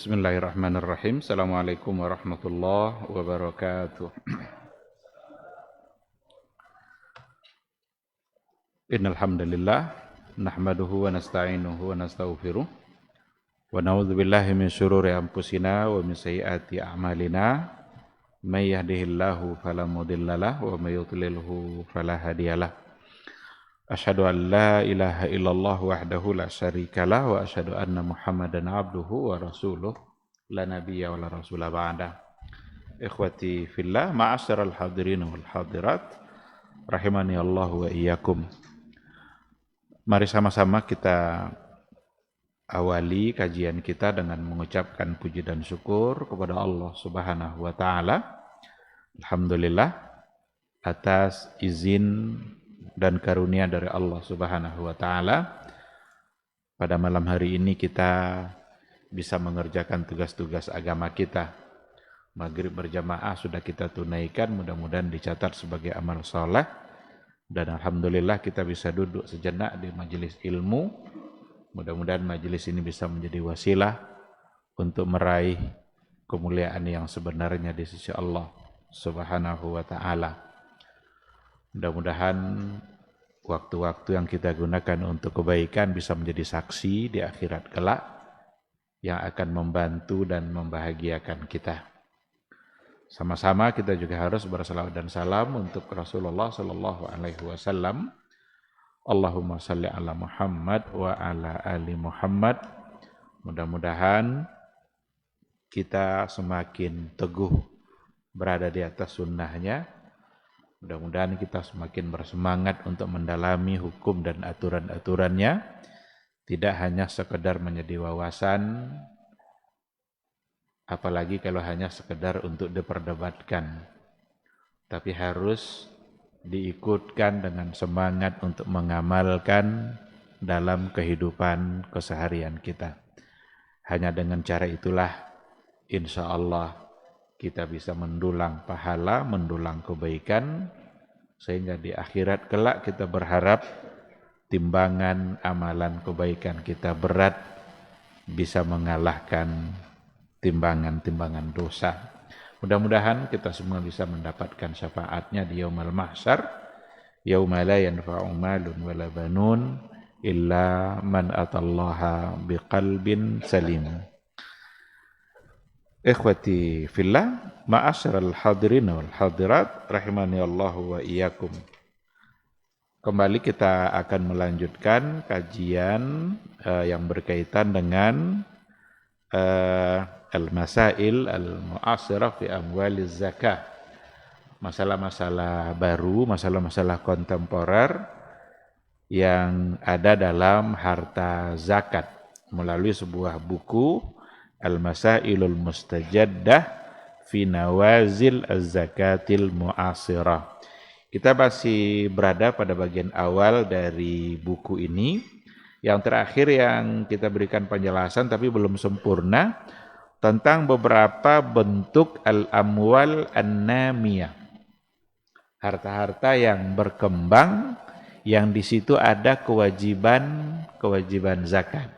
Bismillahirrahmanirrahim. Assalamualaikum warahmatullahi wabarakatuh. Innal hamdalillah nahmaduhu wa nasta'inuhu wa nastaghfiruh wa na'udzu billahi min syururi anfusina wa min sayyiati a'malina. May yahdihillahu fala mudhillalah wa may yudlilhu fala hadiyalah. Asyhadu an la ilaha illallah wahdahu la syarikalah wa asyhadu anna Muhammadan abduhu wa rasuluh la nabiyya wa la rasula ba'da. Ikhwati fillah, ma'asyiral hadirin wal hadirat, rahimani Allah wa iyyakum. Mari sama-sama kita awali kajian kita dengan mengucapkan puji dan syukur kepada Allah Subhanahu wa taala. Alhamdulillah atas izin dan karunia dari Allah Subhanahu wa taala, pada malam hari ini kita bisa mengerjakan tugas-tugas agama kita. Maghrib berjamaah sudah kita tunaikan, mudah-mudahan dicatat sebagai amal saleh, dan alhamdulillah kita bisa duduk sejenak di majelis ilmu. Mudah-mudahan majelis ini bisa menjadi wasilah untuk meraih kemuliaan yang sebenarnya di sisi Allah Subhanahu wa taala. Mudah-mudahan waktu-waktu yang kita gunakan untuk kebaikan bisa menjadi saksi di akhirat kelak yang akan membantu dan membahagiakan kita. Sama-sama kita juga harus bersalawat dan salam untuk Rasulullah sallallahu alaihi wasallam. Allahumma shalli ala Muhammad wa ala ali Muhammad. Mudah-mudahan kita semakin teguh berada di atas sunnahnya. Mudah-mudahan kita semakin bersemangat untuk mendalami hukum dan aturan-aturannya, tidak hanya sekedar menjadi wawasan, apalagi kalau hanya sekedar untuk diperdebatkan, tapi harus diikutkan dengan semangat untuk mengamalkan dalam kehidupan keseharian kita. Hanya dengan cara itulah insya Allah kita bisa mendulang pahala, mendulang kebaikan, sehingga di akhirat kelak kita berharap timbangan amalan kebaikan kita berat bisa mengalahkan timbangan-timbangan dosa. Mudah-mudahan kita semua bisa mendapatkan syafaatnya di yaumul mahsyar, yauma la yanfa'u malun wala banun illa man atallaha biqalbin salim. Ikhwati fillah, ma'asyiral hadirin wal hadirat, rahimani Allah wa iyyakum. Kembali kita akan melanjutkan kajian yang berkaitan dengan al-masail al-mu'asirah fi amwaliz zakah. Masalah-masalah baru, masalah-masalah kontemporer yang ada dalam harta zakat melalui sebuah buku Al-Masailul Mustajaddah fi Nawazil Az-Zakatil Mu'asirah. Kita masih berada pada bagian awal dari buku ini. Yang terakhir yang kita berikan penjelasan tapi belum sempurna tentang beberapa bentuk al-amwal an-namiyah. Harta-harta yang berkembang yang di situ ada kewajiban zakat.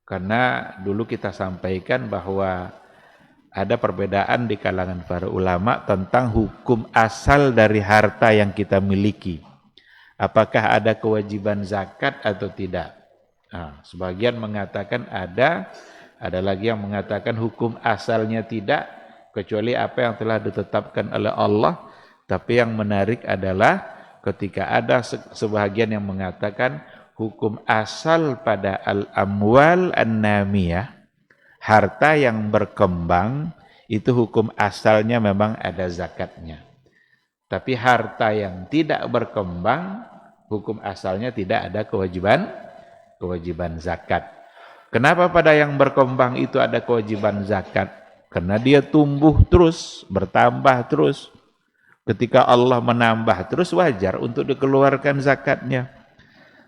Karena dulu kita sampaikan bahwa ada perbedaan di kalangan para ulama tentang hukum asal dari harta yang kita miliki. Apakah ada kewajiban zakat atau tidak? Nah, sebagian mengatakan ada lagi yang mengatakan hukum asalnya tidak, kecuali apa yang telah ditetapkan oleh Allah. Tapi yang menarik adalah ketika ada sebagian yang mengatakan hukum asal pada al-amwal an-namiyah, harta yang berkembang, itu hukum asalnya memang ada zakatnya. Tapi harta yang tidak berkembang, hukum asalnya tidak ada kewajiban zakat. Kenapa pada yang berkembang itu ada kewajiban zakat? Karena dia tumbuh terus, bertambah terus. Ketika Allah menambah terus, wajar untuk dikeluarkan zakatnya.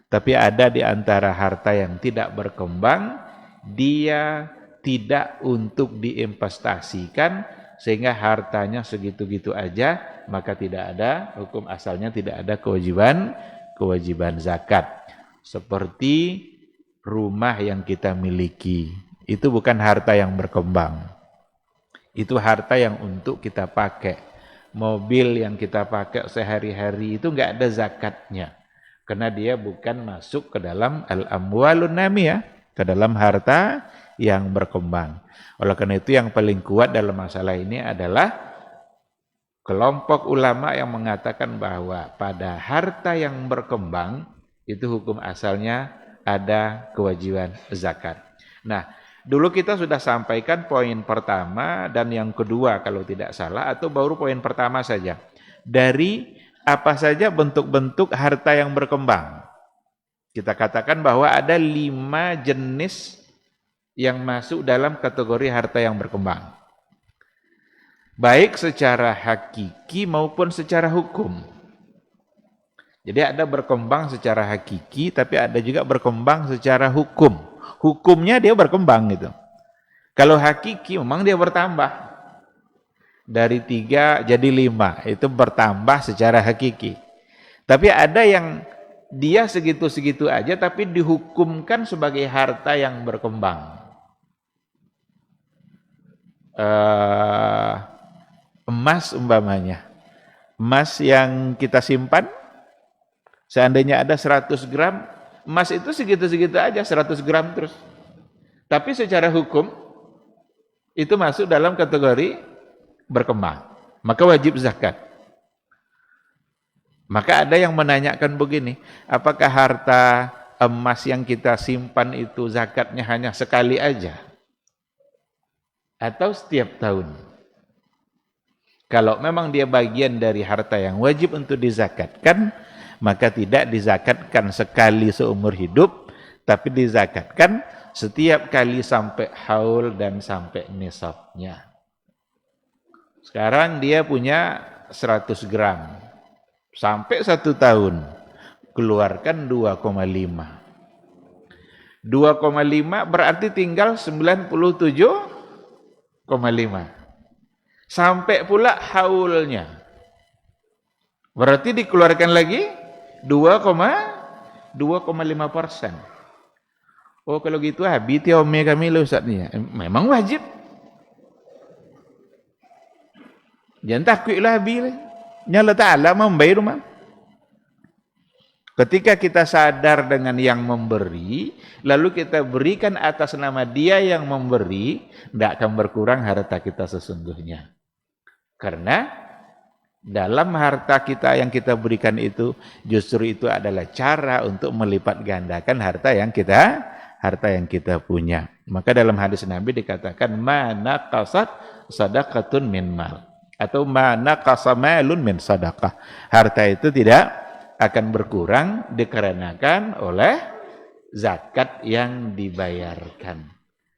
Tapi ada di antara harta yang tidak berkembang, dia tidak untuk diinvestasikan, sehingga hartanya segitu-gitu aja, maka tidak ada, hukum asalnya tidak ada kewajiban zakat. Seperti rumah yang kita miliki, Itu bukan harta yang berkembang. Itu harta yang untuk kita pakai. Mobil yang kita pakai sehari-hari itu nggak ada zakatnya. Karena dia bukan masuk ke dalam al-amwalun namiyah, ke dalam harta yang berkembang. Oleh karena itu yang paling kuat dalam masalah ini adalah kelompok ulama yang mengatakan bahwa pada harta yang berkembang itu hukum asalnya ada kewajiban zakat. Nah, dulu kita sudah sampaikan poin pertama dan yang kedua kalau tidak salah, atau baru poin pertama saja. Dari apa saja bentuk-bentuk harta yang berkembang. Kita katakan bahwa ada 5 jenis yang masuk dalam kategori harta yang berkembang. Baik secara hakiki maupun secara hukum. Jadi ada berkembang secara hakiki, tapi ada juga berkembang secara hukum. Hukumnya dia berkembang gitu. Kalau hakiki memang dia bertambah. Dari 3 jadi 5, itu bertambah secara hakiki. Tapi ada yang dia segitu-segitu aja, tapi dihukumkan sebagai harta yang berkembang. Emas umpamanya. Emas yang kita simpan, seandainya ada 100 gram, emas itu segitu-segitu aja, 100 gram terus. Tapi secara hukum, itu masuk dalam kategori berkembang. Maka wajib zakat. Maka ada yang menanyakan begini, apakah harta emas yang kita simpan itu zakatnya hanya sekali aja? Atau setiap tahun? Kalau memang dia bagian dari harta yang wajib untuk dizakatkan, maka tidak dizakatkan sekali seumur hidup, tapi dizakatkan setiap kali sampai haul dan sampai nisabnya. Sekarang dia punya 100 gram, sampai 1 tahun, keluarkan 2,5. 2,5 berarti tinggal 97,5. Sampai pula haulnya. Berarti dikeluarkan lagi 2,5%. Oh kalau gitu habis tiome kami lo Ustaz ni. Memang wajib. Jangan takutlah habis. Nyala Ta'ala membayar rumah. Ketika kita sadar dengan yang memberi, lalu kita berikan atas nama dia yang memberi, tidak akan berkurang harta kita sesungguhnya. Karena dalam harta kita yang kita berikan itu, justru itu adalah cara untuk melipat gandakan harta yang kita punya. Maka dalam hadis Nabi dikatakan, mana kasat sadaqatun min mal. Atau mana kasamalun min sadaqah. Harta itu tidak akan berkurang dikarenakan oleh zakat yang dibayarkan.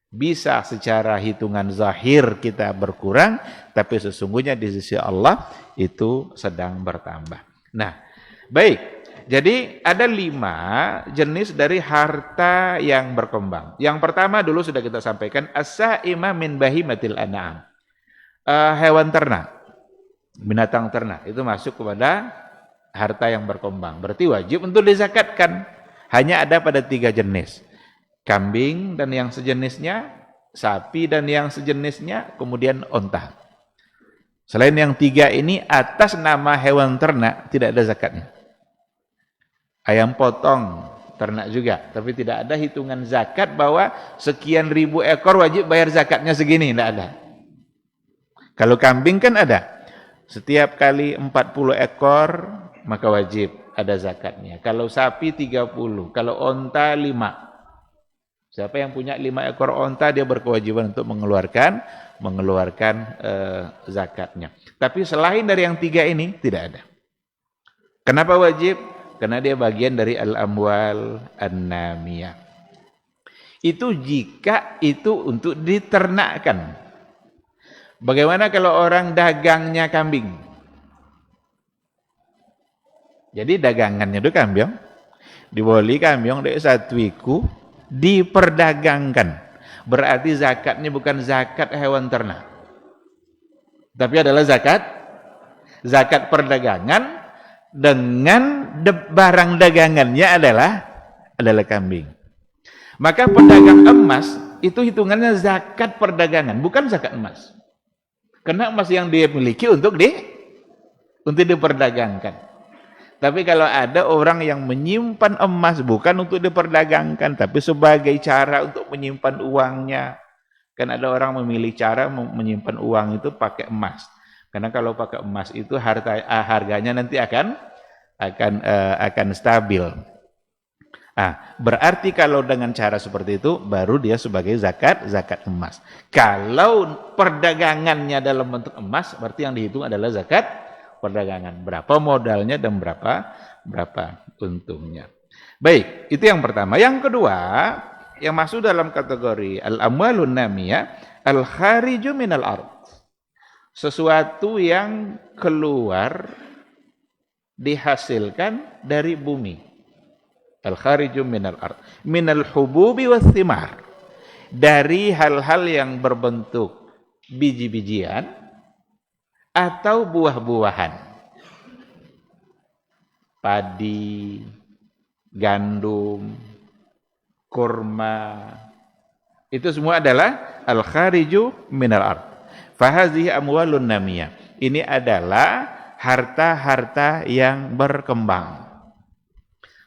Bisa secara hitungan zahir kita berkurang, tapi sesungguhnya di sisi Allah itu sedang bertambah. Nah, baik. Jadi ada 5 jenis dari harta yang berkembang. Yang pertama dulu sudah kita sampaikan, as-sa'ima min bahimatil an'am. Hewan ternak, binatang ternak itu masuk kepada harta yang berkembang. Berarti wajib untuk dizakatkan. Hanya ada pada 3 jenis. Kambing dan yang sejenisnya, sapi dan yang sejenisnya, kemudian onta. Selain yang 3 ini, atas nama hewan ternak tidak ada zakatnya. Ayam potong ternak juga, tapi tidak ada hitungan zakat bahwa sekian ribu ekor wajib bayar zakatnya segini, tidak ada. Kalau kambing kan ada. Setiap kali 40 ekor maka wajib ada zakatnya. Kalau sapi 30, kalau onta 5. Siapa yang punya 5 ekor onta dia berkewajiban untuk mengeluarkan zakatnya. Tapi selain dari yang 3 ini tidak ada. Kenapa wajib? Karena dia bagian dari al-amwal an-namiyah. Itu jika itu untuk diternakkan. Bagaimana kalau orang dagangnya kambing? Jadi dagangannya itu kambing, dibeli kambing dari satwiku, diperdagangkan. Berarti zakatnya bukan zakat hewan ternak, tapi adalah zakat perdagangan dengan barang dagangannya adalah kambing. Maka pedagang emas itu hitungannya zakat perdagangan, bukan zakat emas. Karena emas yang dia miliki untuk diperdagangkan. Tapi kalau ada orang yang menyimpan emas bukan untuk diperdagangkan, tapi sebagai cara untuk menyimpan uangnya. Kan ada orang memilih cara menyimpan uang itu pakai emas. Karena kalau pakai emas itu harganya nanti akan stabil. Berarti kalau dengan cara seperti itu baru dia sebagai zakat emas. Kalau perdagangannya dalam bentuk emas, berarti yang dihitung adalah zakat perdagangan. Berapa modalnya dan berapa untungnya. Baik, itu yang pertama. Yang kedua, yang masuk dalam kategori al-amwalun namiyah, al-khariju minal ard. Sesuatu yang keluar dihasilkan dari bumi. Al-khariju minal ard, minal hububi was thimar. Dari hal-hal yang berbentuk biji-bijian atau buah-buahan. Padi, gandum, kurma. Itu semua adalah al-khariju minal ard. Fahazihi amwalun namiyah. Ini adalah harta-harta yang berkembang.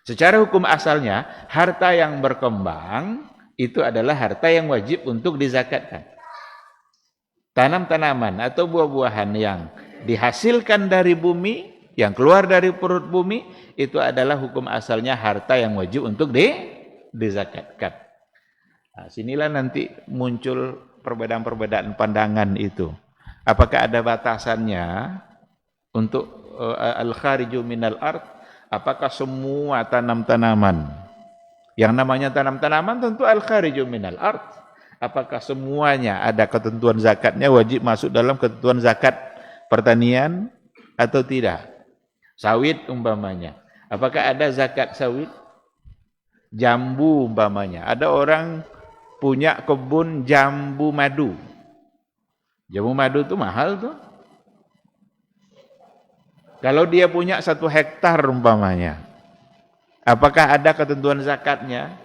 Secara hukum asalnya, harta yang berkembang itu adalah harta yang wajib untuk dizakatkan. Tanam-tanaman atau buah-buahan yang dihasilkan dari bumi, yang keluar dari perut bumi, itu adalah hukum asalnya harta yang wajib untuk dizakatkan. Sinilah nanti muncul perbedaan-perbedaan pandangan itu. Apakah ada batasannya untuk al-khariju minal ard? Apakah semua tanam-tanaman? Yang namanya tanam-tanaman tentu al-khariju minal ard. Apakah semuanya ada ketentuan zakatnya, wajib masuk dalam ketentuan zakat pertanian atau tidak? Sawit umpamanya. Apakah ada zakat sawit? Jambu umpamanya. Ada orang punya kebun jambu madu. Jambu madu itu mahal tuh. Kalau dia punya 1 hektar umpamanya, apakah ada ketentuan zakatnya?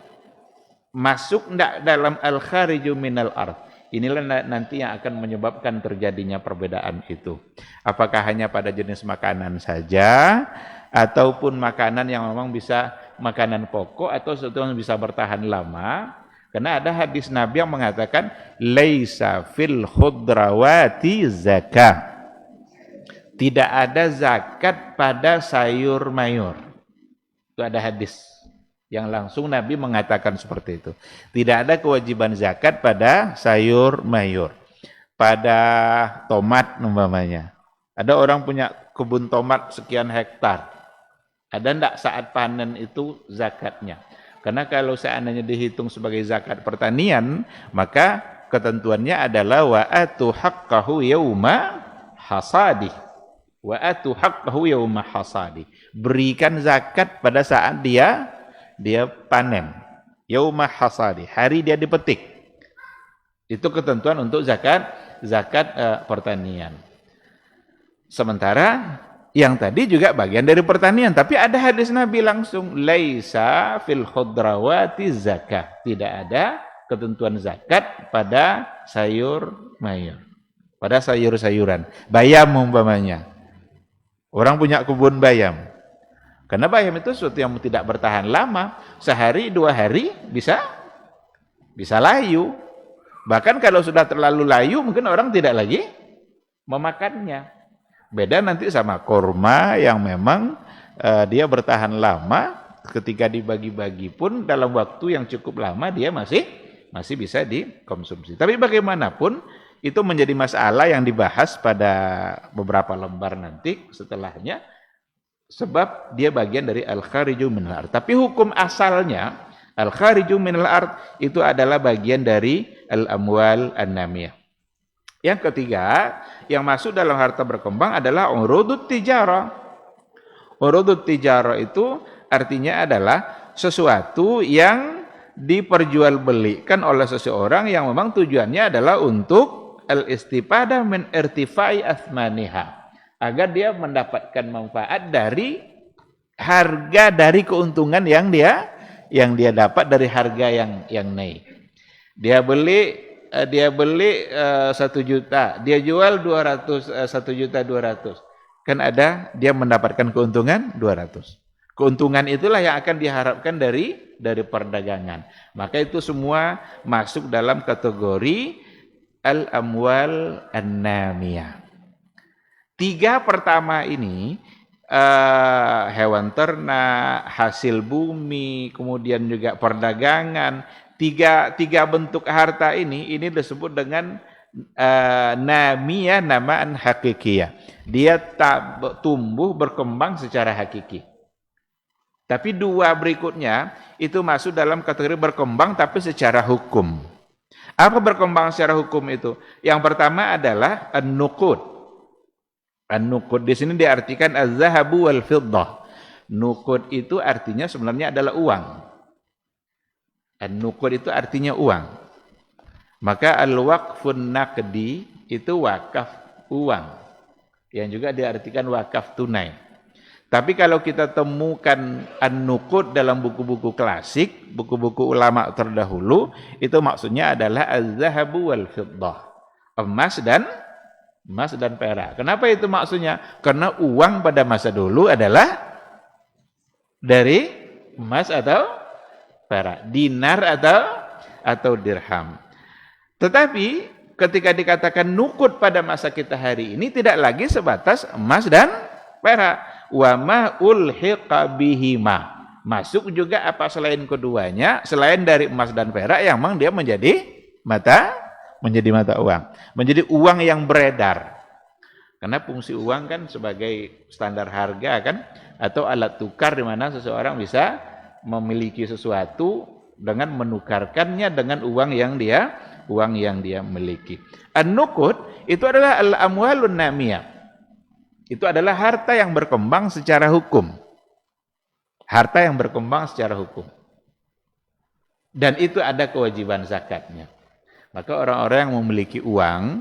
Masuk enggak dalam al-khariju minal ard? Inilah nanti yang akan menyebabkan terjadinya perbedaan itu. Apakah hanya pada jenis makanan saja, ataupun makanan yang memang bisa makanan pokok, atau sesuatu yang bisa bertahan lama? Karena ada hadis Nabi yang mengatakan, laisa fil khudrawati zakah. Tidak ada zakat pada sayur mayur. Itu ada hadis yang langsung Nabi mengatakan seperti itu. Tidak ada kewajiban zakat pada sayur mayur. Pada tomat umpamanya. Ada orang punya kebun tomat sekian hektar. Ada enggak saat panen itu zakatnya? Karena kalau seandainya dihitung sebagai zakat pertanian, maka ketentuannya adalah wa atu haqqahu yauma hasadih. Wa atu haqqahu yauma hasadi. Berikan zakat pada saat dia panen. Yauma hasadi, hari dia dipetik. Itu ketentuan untuk zakat pertanian. Sementara yang tadi juga bagian dari pertanian, tapi ada hadis Nabi langsung laisa fil khudrawati zakah. Tidak ada ketentuan zakat pada sayur mayur. Pada sayur-sayuran. Bayam umpamanya. Orang punya kebun bayam. Karena bayam itu sesuatu yang tidak bertahan lama. Sehari, 2 hari bisa layu. Bahkan kalau sudah terlalu layu, mungkin orang tidak lagi memakannya. Beda nanti sama kurma yang memang dia bertahan lama. Ketika dibagi-bagi pun dalam waktu yang cukup lama dia masih bisa dikonsumsi. Tapi bagaimanapun, itu menjadi masalah yang dibahas pada beberapa lembar nanti setelahnya, sebab dia bagian dari al-khariju minal ard. Tapi hukum asalnya al-khariju minal ard itu adalah bagian dari al-amwal an-namiyah. Yang ketiga, yang masuk dalam harta berkembang adalah urudut tijarah. Urudut tijarah itu artinya adalah sesuatu yang diperjualbelikan oleh seseorang yang memang tujuannya adalah untuk al-istifadah min irtifai athmaniha, agar dia mendapatkan manfaat dari harga, dari keuntungan yang dia dapat dari harga yang naik. Dia beli 1 juta, dia jual 200, 1.200.000. Kan ada dia mendapatkan keuntungan 200. Keuntungan itulah yang akan diharapkan dari perdagangan. Maka itu semua masuk dalam kategori al-amwal an-namiyah. 3 pertama ini, hewan ternak, hasil bumi, kemudian juga perdagangan, tiga bentuk harta ini disebut dengan namiyah, namaan hakikiyah. Dia tak tumbuh berkembang secara hakiki. Tapi 2 berikutnya itu masuk dalam kategori berkembang tapi secara hukum. Apa berkembang secara hukum itu? Yang pertama adalah an-nuqud. An-nuqud di sini diartikan az-zahabu wal fiddah. Nuqud itu artinya sebenarnya adalah uang. An-nuqud itu artinya uang. Maka al-waqfun naqdi itu wakaf uang. Yang juga diartikan wakaf tunai. Tapi kalau kita temukan an-nuqud dalam buku-buku klasik, buku-buku ulama terdahulu, itu maksudnya adalah az-zahabu wal fiddah. Emas dan perak. Kenapa itu maksudnya? Karena uang pada masa dulu adalah dari emas atau perak, dinar atau dirham. Tetapi ketika dikatakan nuqud pada masa kita hari ini tidak lagi sebatas emas dan perak. Wa ma ulhiqa bihima. Masuk juga apa selain keduanya, selain dari emas dan perak yang memang dia menjadi mata uang. Menjadi uang yang beredar. Karena fungsi uang kan sebagai standar harga kan, atau alat tukar di mana seseorang bisa memiliki sesuatu dengan menukarkannya dengan uang yang dia miliki. An-nuqud itu adalah al-amwalun namiyah. Itu adalah harta yang berkembang secara hukum. Harta yang berkembang secara hukum. Dan itu ada kewajiban zakatnya. Maka orang-orang yang memiliki uang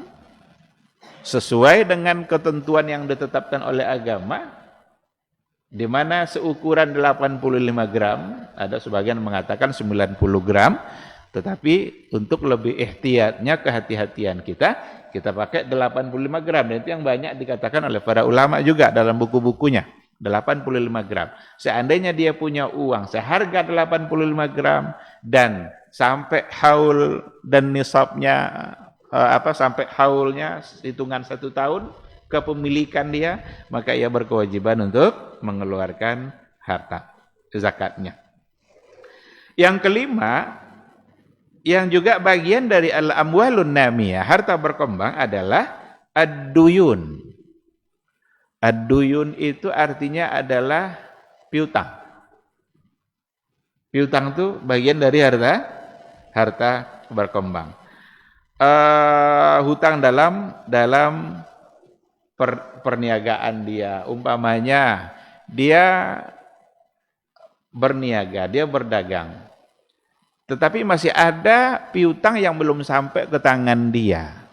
sesuai dengan ketentuan yang ditetapkan oleh agama, di mana seukuran 85 gram, ada sebagian mengatakan 90 gram, tetapi untuk lebih ihtiyatnya, kehati-hatian kita pakai 85 gram. Dan itu yang banyak dikatakan oleh para ulama juga dalam buku-bukunya, 85 gram. Seandainya dia punya uang seharga 85 gram dan sampai haul dan nisabnya sampai haulnya hitungan 1 tahun kepemilikan dia, maka ia berkewajiban untuk mengeluarkan harta zakatnya. Yang kelima, yang juga bagian dari al-amwalun namiyah, harta berkembang, adalah ad-duyun. Ad-duyun itu artinya adalah piutang. Piutang itu bagian dari harta berkembang. Hutang dalam perniagaan dia. Umpamanya dia berniaga, dia berdagang. Tetapi masih ada piutang yang belum sampai ke tangan dia.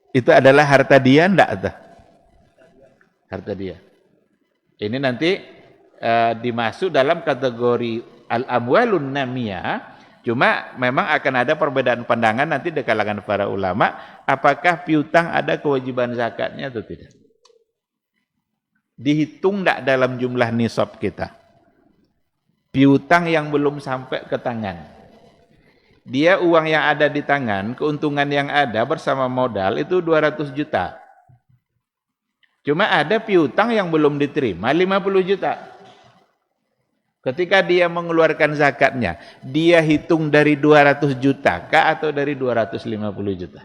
Itu adalah harta dia, enggak? Harta dia. Ini nanti dimasuk dalam kategori al-amwalun namiyah. Cuma memang akan ada perbedaan pandangan nanti di kalangan para ulama, apakah piutang ada kewajiban zakatnya atau tidak. Dihitung enggak dalam jumlah nisab kita. Piutang yang belum sampai ke tangan. Dia uang yang ada di tangan, keuntungan yang ada bersama modal itu 200 juta. Cuma ada piutang yang belum diterima 50 juta. Ketika dia mengeluarkan zakatnya, dia hitung dari 200 juta kah atau dari 250 juta?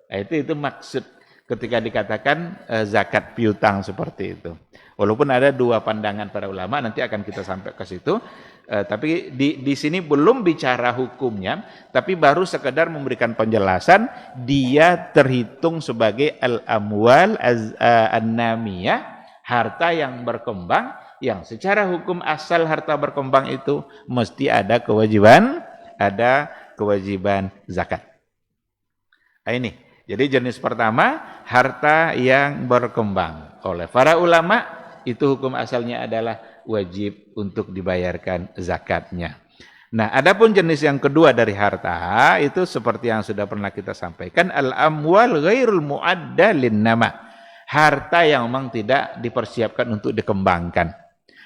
Nah, itu maksud ketika dikatakan zakat piutang seperti itu. Walaupun ada 2 pandangan para ulama, nanti akan kita sampai ke situ. Tapi di sini belum bicara hukumnya, tapi baru sekedar memberikan penjelasan, dia terhitung sebagai al-amwal an-namiyah, harta yang berkembang, yang secara hukum asal harta berkembang itu mesti ada kewajiban zakat. Nah, ini. Jadi jenis pertama, harta yang berkembang. Oleh para ulama, itu hukum asalnya adalah wajib untuk dibayarkan zakatnya. Nah, adapun jenis yang kedua dari harta itu seperti yang sudah pernah kita sampaikan, al-amwal ghairul mu'adda lin-nama. Harta yang memang tidak dipersiapkan untuk dikembangkan.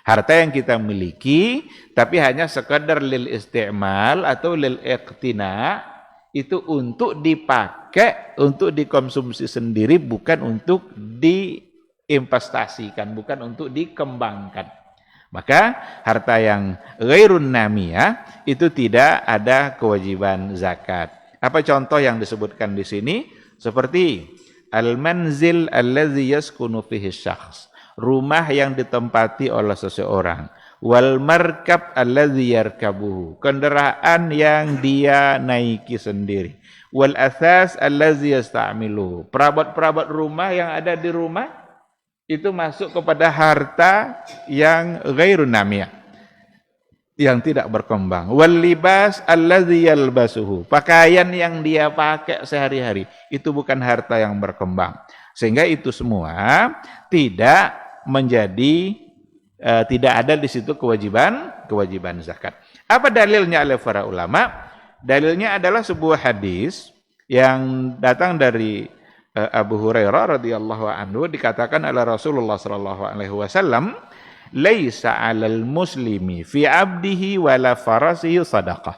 Harta yang kita miliki tapi hanya sekadar lil isti'mal atau lil iqtina, itu untuk dipakai, untuk dikonsumsi sendiri, bukan untuk diinvestasikan, bukan untuk dikembangkan. Maka harta yang ghairun namiyah itu tidak ada kewajiban zakat. Apa contoh yang disebutkan di sini? Seperti al-manzil allazi yaskunu fihi syakhs, rumah yang ditempati oleh seseorang. Wal markab allazi yarkabuhu, kendaraan yang dia naiki sendiri. Wal athas allazi yasta'miluhu, perabot-perabot rumah yang ada di rumah itu masuk kepada harta yang ghairun namiyah, yang tidak berkembang. Wal libas allazi yalbasuhu, pakaian yang dia pakai sehari-hari itu bukan harta yang berkembang. Sehingga itu semua tidak menjadi tidak ada di situ kewajiban zakat. Apa dalilnya oleh para ulama? Dalilnya adalah sebuah hadis yang datang dari Abu Hurairah radhiyallahu anhu, dikatakan oleh Rasulullah sallallahu alaihi wasallam, "Laisa 'alal muslimi fi 'abdihi wala farasihi shadaqah."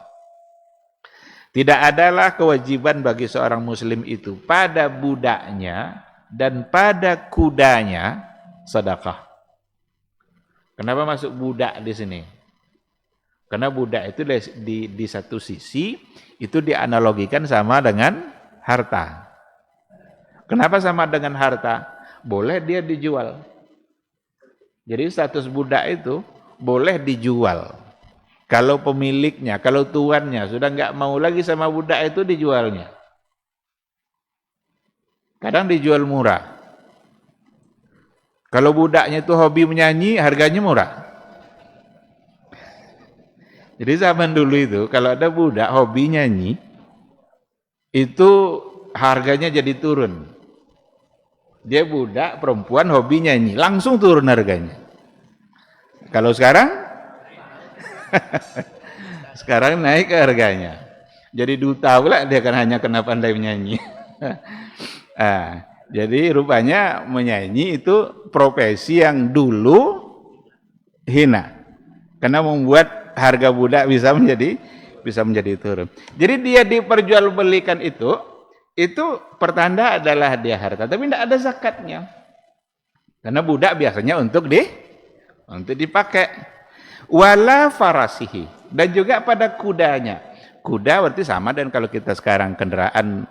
Tidak adalah kewajiban bagi seorang muslim itu pada budaknya dan pada kudanya sedekah. Kenapa masuk budak di sini? Karena budak itu di satu sisi itu dianalogikan sama dengan harta. Kenapa sama dengan harta? Boleh dia dijual. Jadi status budak itu boleh dijual. Kalau pemiliknya, kalau tuannya sudah nggak mau lagi sama budak itu, dijualnya. Kadang dijual murah. Kalau budaknya itu hobi menyanyi, harganya murah. Jadi zaman dulu itu kalau ada budak hobi nyanyi, itu harganya jadi turun. Dia budak perempuan hobi nyanyi, langsung turun harganya. Kalau sekarang sekarang naik harganya. Jadi duta pula dia kan hanya kena pandai menyanyi. Jadi rupanya menyanyi itu profesi yang dulu hina. Karena membuat harga budak bisa menjadi turun. Jadi dia diperjualbelikan itu pertanda adalah dia harta, tapi tidak ada zakatnya. Karena budak biasanya untuk dipakai. Wala farasihi, dan juga pada kudanya. Kuda berarti sama, dan kalau kita sekarang kendaraan,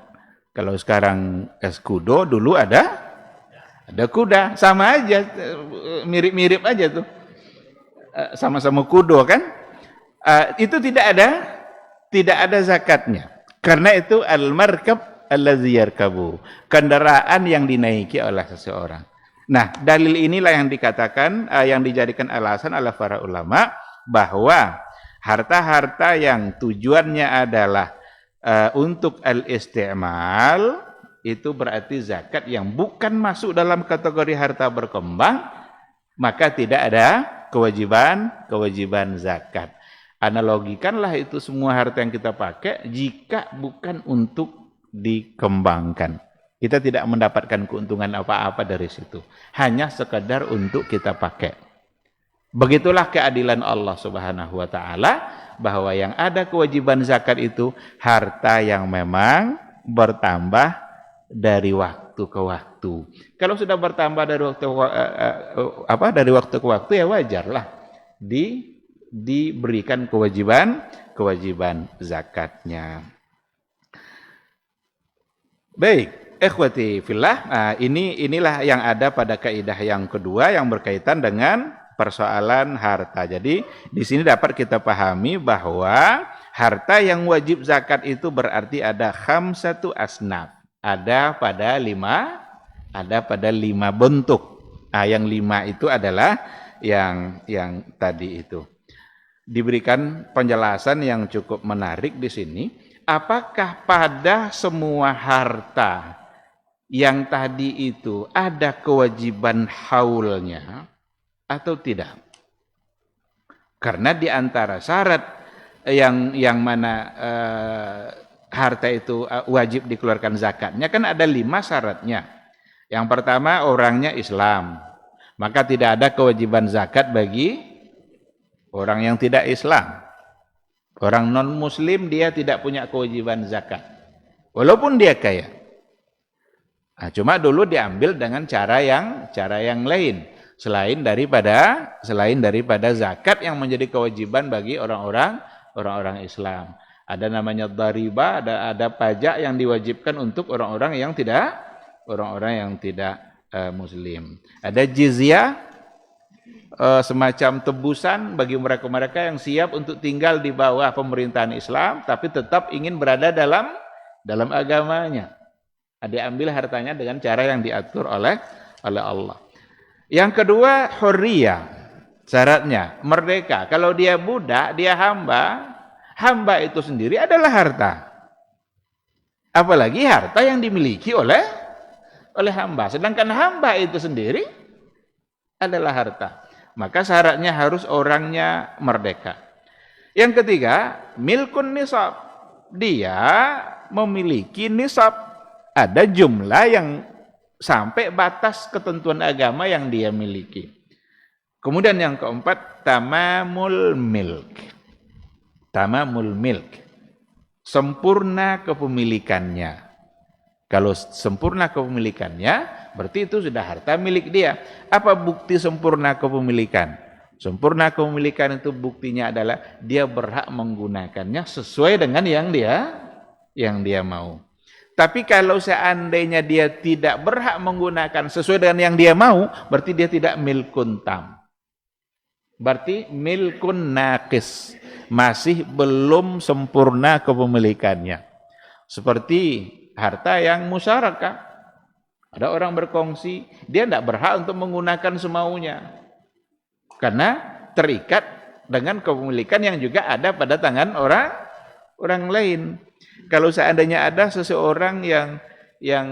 kalau sekarang eskudo, dulu ada kuda, sama aja, mirip-mirip aja tuh. Sama-sama kudo kan? Itu tidak ada zakatnya. Karena itu al-markab allazi yarkabu, kendaraan yang dinaiki oleh seseorang. Nah, dalil inilah yang dikatakan, yang dijadikan alasan oleh para ulama bahwa harta-harta yang tujuannya adalah untuk al-isti'mal, itu berarti zakat yang bukan masuk dalam kategori harta berkembang, maka tidak ada kewajiban zakat. Analogikanlah itu semua harta yang kita pakai jika bukan untuk dikembangkan. Kita tidak mendapatkan keuntungan apa-apa dari situ. Hanya sekedar untuk kita pakai. Begitulah keadilan Allah Subhanahu wa taala, bahwa yang ada kewajiban zakat itu harta yang memang bertambah dari waktu ke waktu. Kalau sudah bertambah dari waktu ke waktu, ya wajarlah diberikan kewajiban zakatnya. Baik, ikhwati fillah, inilah yang ada pada kaidah yang kedua yang berkaitan dengan persoalan harta. Jadi di sini dapat kita pahami bahwa harta yang wajib zakat itu berarti ada khamsatu asnaf. Ada pada lima bentuk. Yang 5 itu adalah yang tadi itu. Diberikan penjelasan yang cukup menarik di sini. Apakah pada semua harta yang tadi itu ada kewajiban haulnya atau tidak? Karena di antara syarat yang mana harta itu wajib dikeluarkan zakatnya, kan ada 5 syaratnya. Yang pertama, orangnya Islam, maka tidak ada kewajiban zakat bagi orang yang tidak Islam. Orang non-muslim dia tidak punya kewajiban zakat, walaupun dia kaya. Nah, cuma dulu diambil dengan cara yang lain, selain daripada zakat yang menjadi kewajiban bagi orang-orang Islam. Ada namanya dhariba, ada pajak yang diwajibkan untuk orang-orang yang tidak muslim. Ada jizyah, semacam tebusan bagi mereka-mereka yang siap untuk tinggal di bawah pemerintahan Islam tapi tetap ingin berada dalam agamanya. Diambil hartanya dengan cara yang diatur oleh Allah. Yang kedua, hurriyah. Syaratnya merdeka. Kalau dia budak, dia hamba itu sendiri adalah harta. Apalagi harta yang dimiliki oleh hamba. Sedangkan hamba itu sendiri adalah harta. Maka syaratnya harus orangnya merdeka. Yang ketiga, milkun nisab. Dia memiliki nisab. Ada jumlah yang sampai batas ketentuan agama yang dia miliki. Kemudian yang keempat, tamamul milk. Tamamul milk. Sempurna kepemilikannya. Kalau sempurna kepemilikannya, berarti itu sudah harta milik dia. Apa bukti sempurna kepemilikan? Sempurna kepemilikan itu buktinya adalah dia berhak menggunakannya sesuai dengan yang dia mau. Tapi kalau seandainya dia tidak berhak menggunakan sesuai dengan yang dia mau, berarti dia tidak milkun tam. Berarti milkun naqis, masih belum sempurna kepemilikannya. Seperti harta yang musyarakah. Ada orang berkongsi, dia tidak berhak untuk menggunakan semaunya. Karena terikat dengan kepemilikan yang juga ada pada tangan orang lain. Kalau seandainya ada seseorang yang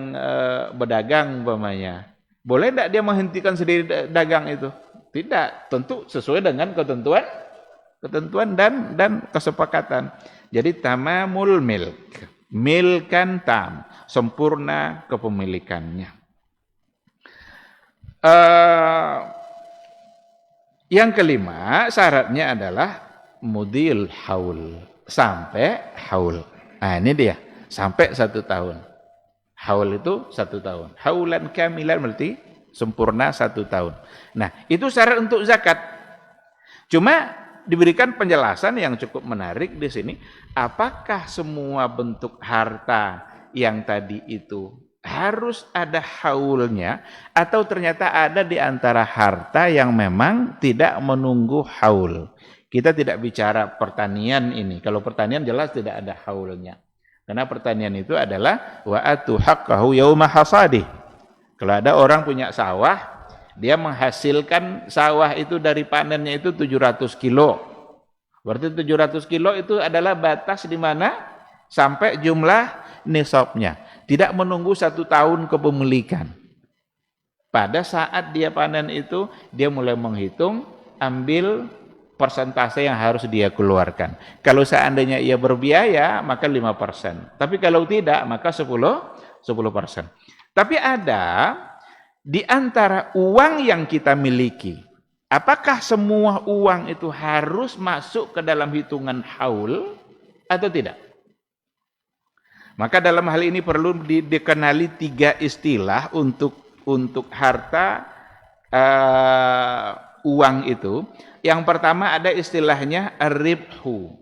berdagang umpamanya, boleh tidak dia menghentikan sendiri dagang itu? Tidak, tentu sesuai dengan ketentuan dan kesepakatan. Jadi tamamul milk. Milkan tam, sempurna kepemilikannya. Yang kelima, syaratnya adalah mudil haul, sampai haul. Nah ini dia, sampai 1 tahun. Haul itu 1 tahun. Haulan kamilan berarti sempurna 1 tahun. Nah itu syarat untuk zakat. Cuma diberikan penjelasan yang cukup menarik di sini. Apakah semua bentuk harta yang tadi itu harus ada haulnya, atau ternyata ada di antara harta yang memang tidak menunggu haul? Kita tidak bicara pertanian ini. Kalau pertanian jelas tidak ada haulnya. Karena pertanian itu adalah wa atu haqqahu yauma hasadih. Kalau ada orang punya sawah, dia menghasilkan sawah itu dari panennya itu 700 kilo. Berarti 700 kilo itu adalah batas di mana sampai jumlah nisabnya. Tidak menunggu 1 tahun kepemilikan. Pada saat dia panen itu, dia mulai menghitung, ambil persentase yang harus dia keluarkan. Kalau seandainya ia berbiaya, maka 5%. Tapi kalau tidak, maka 10%. Tapi ada di antara uang yang kita miliki, apakah semua uang itu harus masuk ke dalam hitungan haul atau tidak? Maka dalam hal ini perlu dikenali 3 istilah untuk harta uang itu. Yang pertama ada istilahnya ar-ribhu.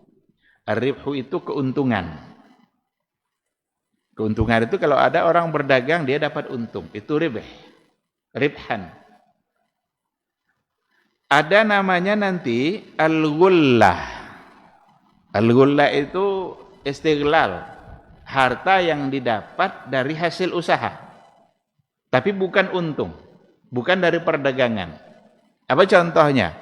Ar-ribhu itu keuntungan. Keuntungan itu kalau ada orang berdagang dia dapat untung, itu ribh. Ribhan. Ada namanya nanti al-ghullah. Al-ghullah itu istighlal, harta yang didapat dari hasil usaha. Tapi bukan untung, bukan dari perdagangan. Apa contohnya?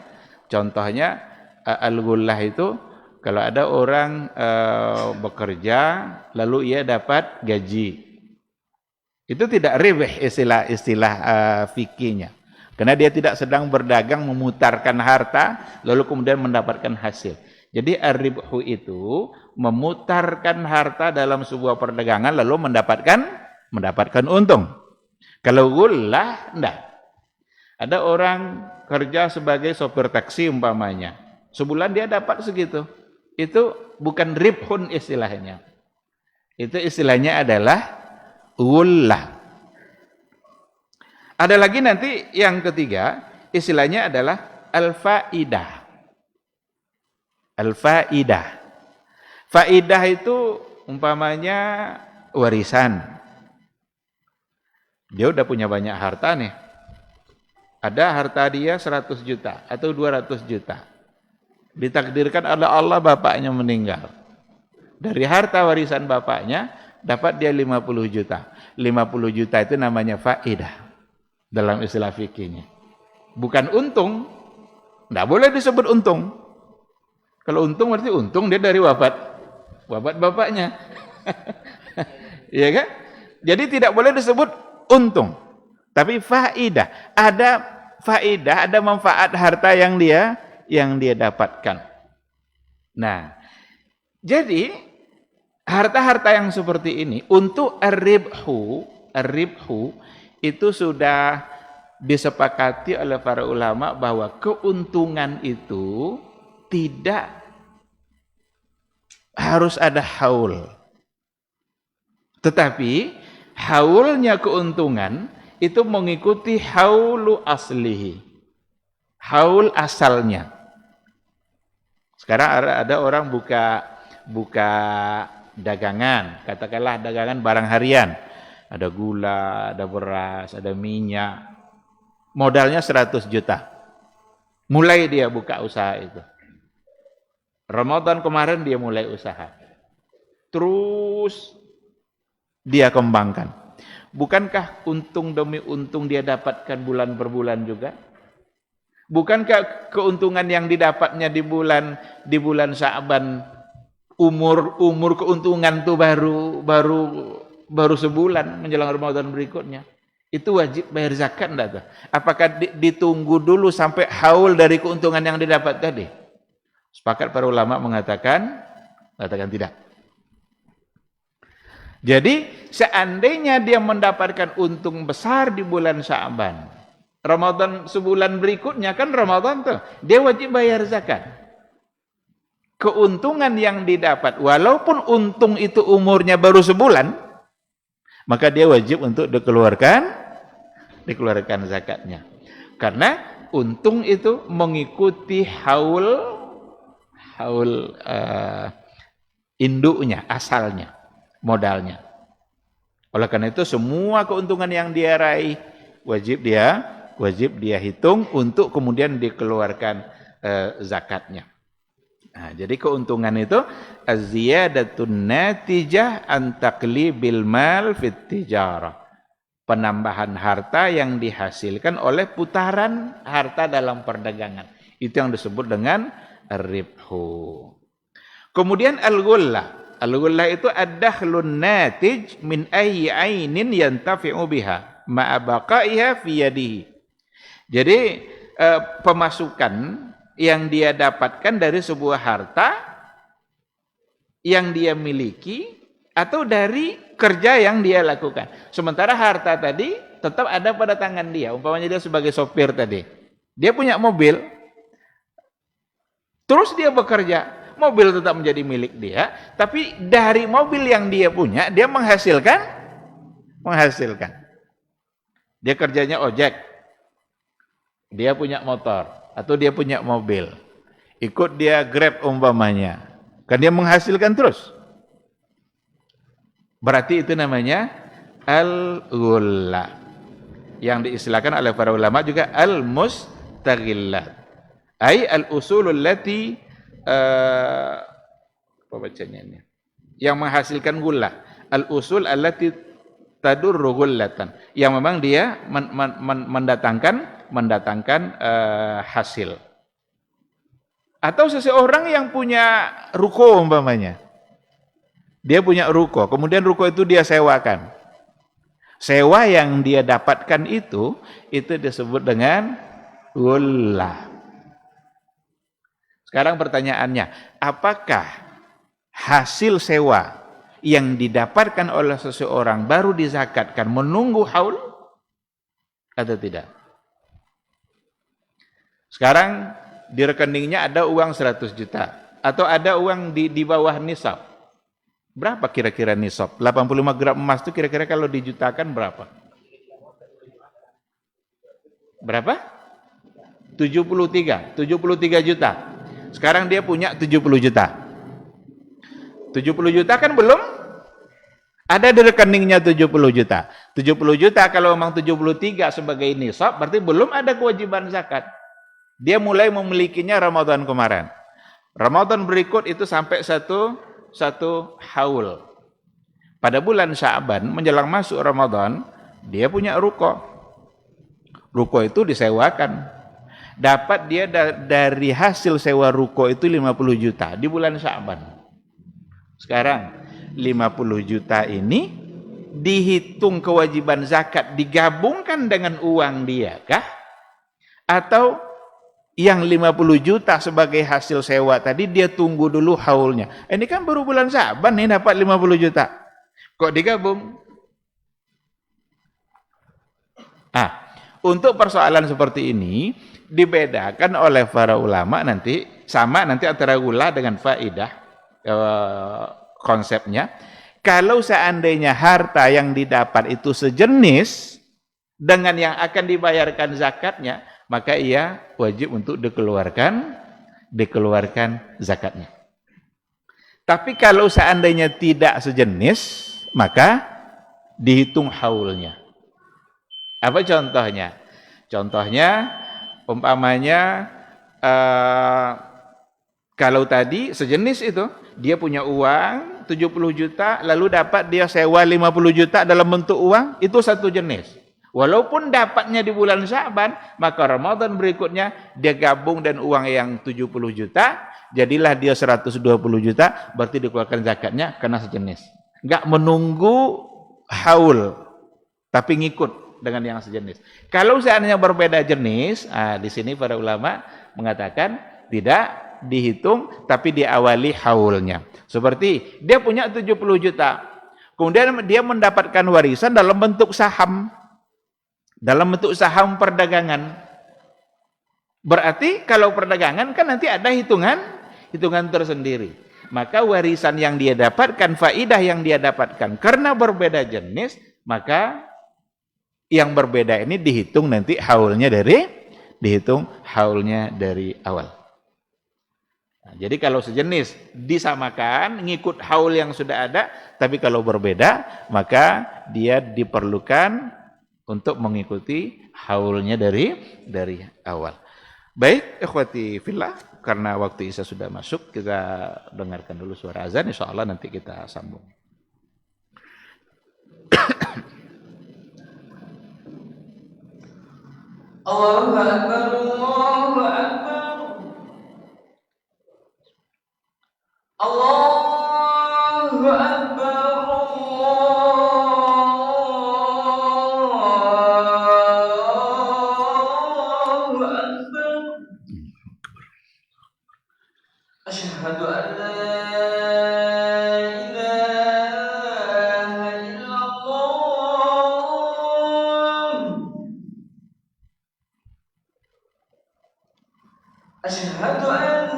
Contohnya al-ghullah itu kalau ada orang bekerja lalu ia dapat gaji. Itu tidak ribh istilah fikihnya. Karena dia tidak sedang berdagang memutarkan harta lalu kemudian mendapatkan hasil. Jadi ar-ribhu itu memutarkan harta dalam sebuah perdagangan lalu mendapatkan untung. Kalau ghullah enggak. Ada orang kerja sebagai sopir taksi umpamanya. Sebulan dia dapat segitu. Itu bukan ribhun istilahnya. Itu istilahnya adalah ghullah. Ada lagi nanti yang ketiga, istilahnya adalah al-faidah. Al-faidah. Faidah itu umpamanya warisan. Dia udah punya banyak harta nih. Ada harta dia 100 juta atau 200 juta. Ditakdirkan oleh Allah bapaknya meninggal. Dari harta warisan bapaknya dapat dia 50 juta. 50 juta itu namanya faidah dalam istilah fikihnya. Bukan untung. Enggak boleh disebut untung. Kalau untung berarti untung dia dari wafat bapaknya. Iya kan? Jadi tidak boleh disebut untung. Tapi faidah, ada manfaat harta yang dia dapatkan. Nah, jadi harta-harta yang seperti ini untuk ar-ribhu itu sudah disepakati oleh para ulama bahwa keuntungan itu tidak harus ada haul. Tetapi haulnya keuntungan itu mengikuti haulu aslihi. Haul asalnya. Sekarang ada orang buka dagangan, katakanlah dagangan barang harian. Ada gula, ada beras, ada minyak. Modalnya 100 juta. Mulai dia buka usaha itu. Ramadan kemarin dia mulai usaha. Terus dia kembangkan. Bukankah untung demi untung dia dapatkan bulan per bulan juga? Bukankah keuntungan yang didapatnya di bulan Sya'ban umur keuntungan tuh baru sebulan menjelang Ramadan berikutnya? Itu wajib bayar zakat enggak? Apakah ditunggu dulu sampai haul dari keuntungan yang didapat tadi? Sepakat para ulama mengatakan tidak. Jadi seandainya dia mendapatkan untung besar di bulan Sya'ban, Ramadan sebulan berikutnya kan Ramadan tuh, dia wajib bayar zakat. Keuntungan yang didapat, walaupun untung itu umurnya baru sebulan, maka dia wajib untuk dikeluarkan zakatnya. Karena untung itu mengikuti haul induknya, asalnya, modalnya. Oleh karena itu semua keuntungan yang dia raih wajib dia hitung untuk kemudian dikeluarkan zakatnya. Nah, jadi keuntungan itu az-ziyadatun natijah an taqlibil mal fit tijarah. Penambahan harta yang dihasilkan oleh putaran harta dalam perdagangan. Itu yang disebut dengan ribhu. Kemudian al-ghullah. Al-ghullah itu ad-dakhlun natij min ayyi ainin yantafi'u biha ma'a baqaiha fi yadihi. Jadi pemasukan yang dia dapatkan dari sebuah harta yang dia miliki atau dari kerja yang dia lakukan. Sementara harta tadi tetap ada pada tangan dia. Umpamanya dia sebagai sopir tadi. Dia punya mobil. Terus dia bekerja, mobil tetap menjadi milik dia, tapi dari mobil yang dia punya, dia menghasilkan. Dia kerjanya ojek, dia punya motor, atau dia punya mobil, ikut dia Grab umpamanya, kan dia menghasilkan terus. Berarti itu namanya al-ghullah, yang diistilahkan oleh para ulama juga al-mustaghillah. Ai al-usulul lati apa bacanya ini? Yang menghasilkan gula. Al-usul allati tadurru ghullatan. Yang memang dia mendatangkan hasil. Atau seseorang yang punya ruko umpamanya. Dia punya ruko, kemudian ruko itu dia sewakan. Sewa yang dia dapatkan itu disebut dengan ghullah. Sekarang pertanyaannya, apakah hasil sewa yang didapatkan oleh seseorang baru dizakatkan menunggu haul atau tidak? Sekarang di rekeningnya ada uang 100 juta atau ada uang di bawah nisab. Berapa kira-kira nisab? 85 gram emas itu kira-kira kalau dijutakan berapa? Berapa? 73 juta. Sekarang dia punya 70 juta. 70 juta kan belum ada di rekeningnya 70 juta. 70 juta kalau memang 73 sebagai nisab berarti belum ada kewajiban zakat. Dia mulai memilikinya Ramadan kemarin. Ramadan berikut itu sampai satu haul. Pada bulan Sya'ban menjelang masuk Ramadan, dia punya ruko. Ruko itu disewakan. Dapat dia dari hasil sewa ruko itu 50 juta di bulan Sya'ban. Sekarang 50 juta ini dihitung kewajiban zakat digabungkan dengan uang dia kah? Atau yang 50 juta sebagai hasil sewa tadi dia tunggu dulu haulnya. Ini kan baru bulan Sya'ban nih dapat 50 juta. Kok digabung? Untuk persoalan seperti ini dibedakan oleh para ulama nanti antara gula dengan faidah konsepnya. Kalau seandainya harta yang didapat itu sejenis dengan yang akan dibayarkan zakatnya, maka ia wajib untuk dikeluarkan zakatnya. Tapi kalau seandainya tidak sejenis, maka dihitung haulnya. Apa contohnya? Contohnya, umpamanya kalau tadi sejenis itu, dia punya uang 70 juta, lalu dapat dia sewa 50 juta dalam bentuk uang, itu satu jenis. Walaupun dapatnya di bulan Sya'ban, maka Ramadan berikutnya dia gabung dan uang yang 70 juta, jadilah dia 120 juta, berarti dikeluarkan zakatnya karena sejenis. Enggak menunggu haul, tapi ngikut dengan yang sejenis. Kalau seandainya berbeda jenis, di sini para ulama mengatakan tidak dihitung, tapi diawali haulnya. Seperti dia punya 70 juta, kemudian dia mendapatkan warisan dalam bentuk saham. Dalam bentuk saham perdagangan. Berarti kalau perdagangan kan nanti ada hitungan tersendiri. Maka warisan yang dia dapatkan, faidah yang dia dapatkan karena berbeda jenis, maka yang berbeda ini dihitung haulnya dari awal. Nah, jadi kalau sejenis disamakan, ngikut haul yang sudah ada, tapi kalau berbeda, maka dia diperlukan untuk mengikuti haulnya dari awal. Baik, ikhwati fillah, karena waktu Isya sudah masuk, kita dengarkan dulu suara azan, insyaallah nanti kita sambung. Allahu Akbar, Allahu Akbar. Allahu Akbar. Asyhadu an la ilaha illallah. Asyhadu an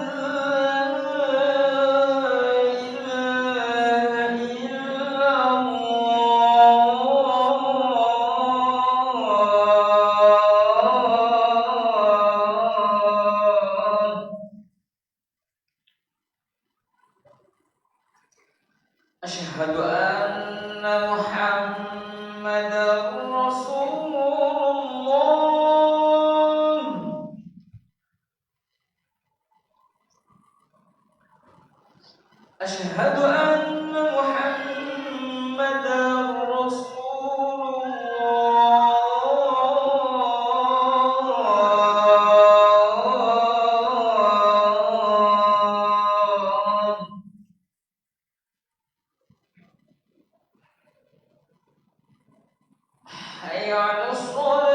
Asyhadu anna Muhammadar Rasulullah. Asyhadu anna Muhammadar Rasulullah. Hayya 'alas shalah.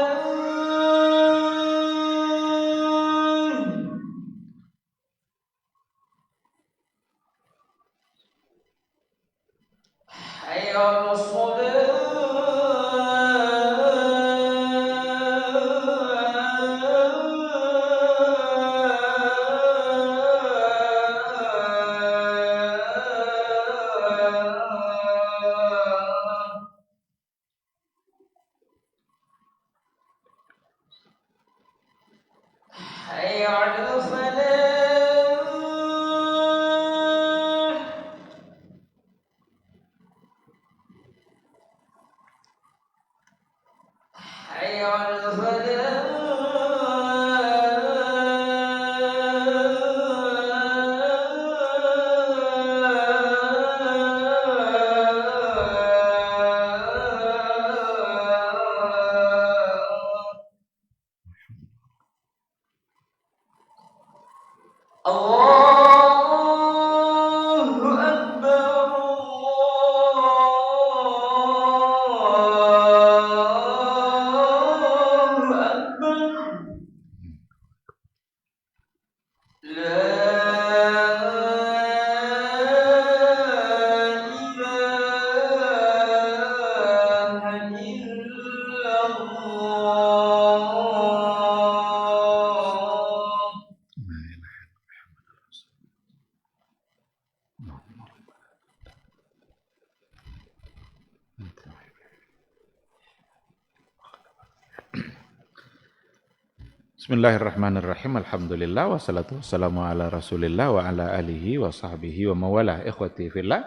Bismillahirrahmanirrahim. Alhamdulillah wassalatu wassalamu ala Rasulillah wa ala alihi wa sahbihi wa mawalah. Ikhwati fillah,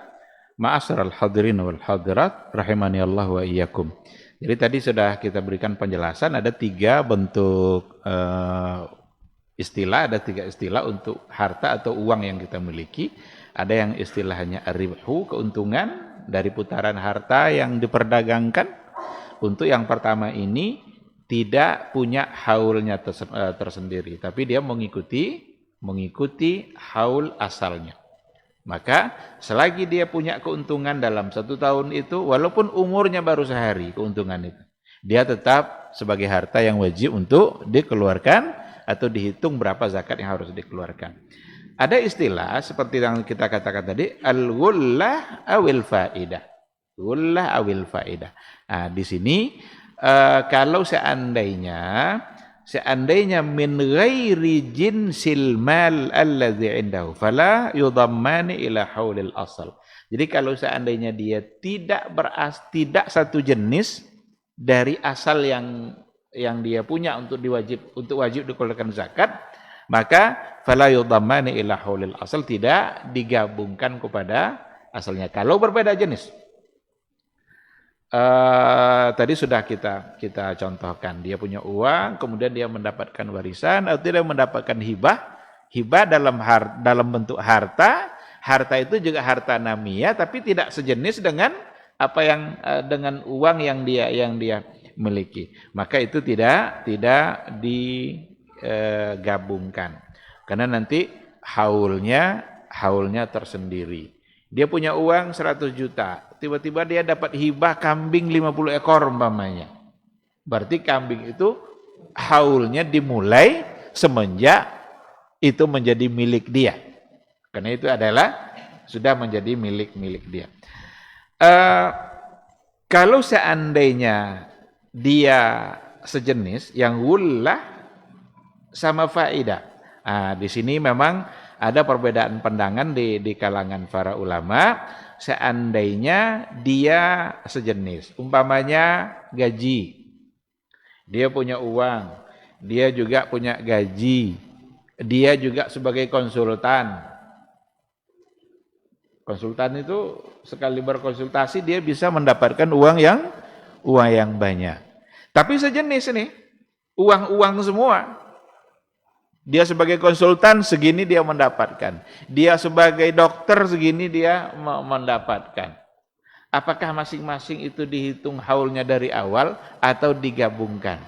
ma'asyiral hadirin wal hadirat rahimani Allah wa iyyakum. Jadi tadi sudah kita berikan penjelasan ada tiga bentuk istilah, ada tiga istilah untuk harta atau uang yang kita miliki. Ada yang istilahnya ribhu, keuntungan dari putaran harta yang diperdagangkan. Untuk yang pertama ini tidak punya haulnya tersendiri, tapi dia mengikuti haul asalnya. Maka selagi dia punya keuntungan dalam 1 tahun itu, walaupun umurnya baru sehari keuntungan itu, dia tetap sebagai harta yang wajib untuk dikeluarkan atau dihitung berapa zakat yang harus dikeluarkan. Ada istilah seperti yang kita katakan tadi, al-ghullah awil faidah. Ghullah awil faidah. Nah, di sini kalau seandainya min ghairi jinsil mal alladhi indahu fala yudammani ila haulil asal. Jadi kalau seandainya dia tidak satu jenis dari asal yang dia punya untuk wajib dikeluarkan zakat, maka fala yudammani ila haulil asal, tidak digabungkan kepada asalnya kalau berbeda jenis. Tadi sudah kita contohkan, dia punya uang, kemudian dia mendapatkan warisan atau dia mendapatkan hibah dalam bentuk harta itu juga harta namiyah tapi tidak sejenis dengan dengan uang yang dia miliki, maka itu tidak digabungkan karena nanti haulnya tersendiri. Dia punya uang 100 juta, tiba-tiba dia dapat hibah kambing 50 ekor umpamanya. Berarti kambing itu haulnya dimulai semenjak itu menjadi milik dia. Karena itu adalah sudah menjadi milik dia. Kalau seandainya dia sejenis yang wullah sama faidah. Di sini memang ada perbedaan pandangan di kalangan para ulama. Seandainya dia sejenis, umpamanya gaji, dia punya uang, dia juga punya gaji, dia juga sebagai konsultan. Konsultan itu sekali berkonsultasi dia bisa mendapatkan uang yang banyak. Tapi sejenis nih, uang semua. Dia sebagai konsultan segini dia mendapatkan. Dia sebagai dokter segini dia mendapatkan. Apakah masing-masing itu dihitung haulnya dari awal atau digabungkan?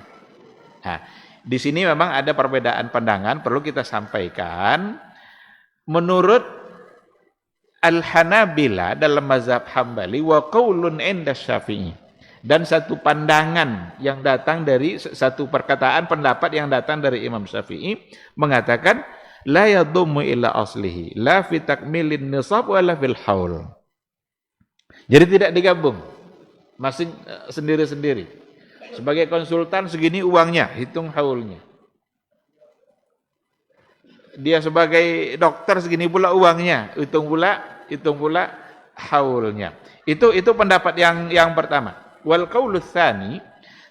Nah, di sini memang ada perbedaan pandangan, perlu kita sampaikan. Menurut Al-Hanabila dalam mazhab Hambali wa qaulun inda Syafi'i, dan satu pandangan yang datang dari satu perkataan pendapat yang datang dari Imam Syafi'i mengatakan la yadummu ila aslihi la fi takmilin nisab wa la fil haul. Jadi tidak digabung, masing sendiri-sendiri. Sebagai konsultan segini uangnya, hitung haulnya. Dia sebagai dokter segini pula uangnya, hitung pula haulnya. Itu pendapat yang pertama. Wal qaulus tsani,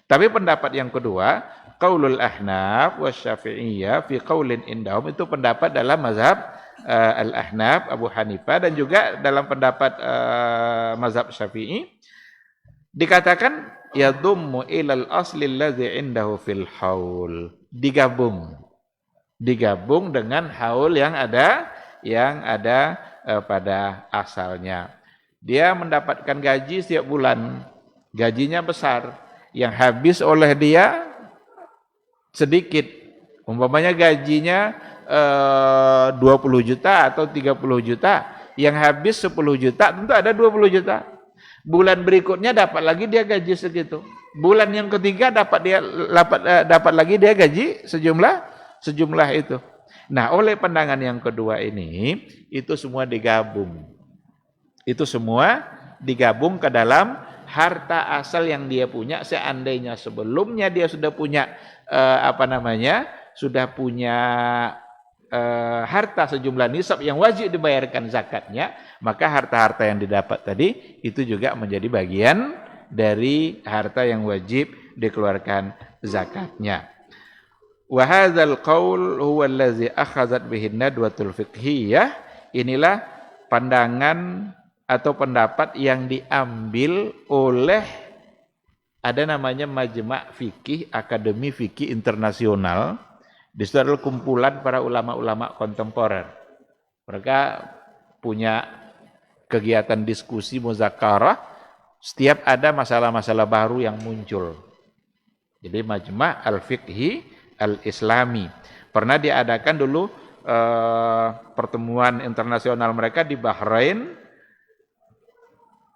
tapi pendapat yang kedua, qaulul Ahnaf wasyafi'iyah fi qaulin indahum, itu pendapat dalam mazhab Al-Ahnaf Abu Hanifah dan juga dalam pendapat mazhab Syafi'i, dikatakan yadummu ilal asli allazi indahu fil haul, digabung dengan haul yang ada pada asalnya. Dia mendapatkan gaji setiap bulan, gajinya besar, yang habis oleh dia sedikit. Umpamanya gajinya 20 juta atau 30 juta, yang habis 10 juta, tentu ada 20 juta. Bulan berikutnya dapat lagi dia gaji segitu. Bulan yang ketiga dapat lagi dia gaji sejumlah itu. Nah, oleh pandangan yang kedua ini, itu semua digabung. Itu semua digabung ke dalam harta asal yang dia punya. Seandainya sebelumnya dia sudah punya sudah punya harta sejumlah nisab yang wajib dibayarkan zakatnya, maka harta-harta yang didapat tadi itu juga menjadi bagian dari harta yang wajib dikeluarkan zakatnya. Wa hadzal qaul huwa allazi akhazat bihi nadwatul fiqhiyah. Inilah pandangan atau pendapat yang diambil oleh ada namanya Majma' Fikih, Akademi Fikih Internasional. Di situ adalah kumpulan para ulama-ulama kontemporer. Mereka punya kegiatan diskusi muzakarah, setiap ada masalah-masalah baru yang muncul. Jadi Majma' Al-Fiqhi Al-Islami. Pernah diadakan dulu pertemuan internasional mereka di Bahrain,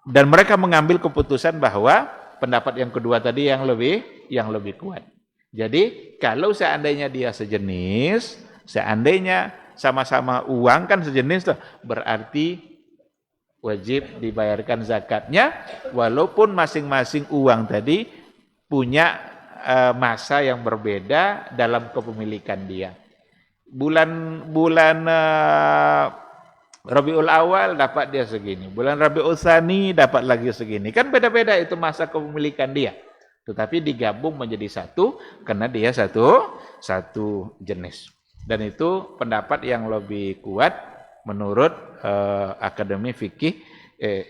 dan mereka mengambil keputusan bahwa pendapat yang kedua tadi yang lebih kuat. Jadi kalau seandainya dia sejenis, seandainya sama-sama uang kan sejenis, berarti wajib dibayarkan zakatnya, walaupun masing-masing uang tadi punya masa yang berbeda dalam kepemilikan dia. Bulan Rabiul Awal dapat dia segini, bulan Rabiul Tsani dapat lagi segini. Kan beda-beda itu masa kepemilikan dia. Tetapi digabung menjadi satu karena dia satu jenis. Dan itu pendapat yang lebih kuat menurut Akademi Fikih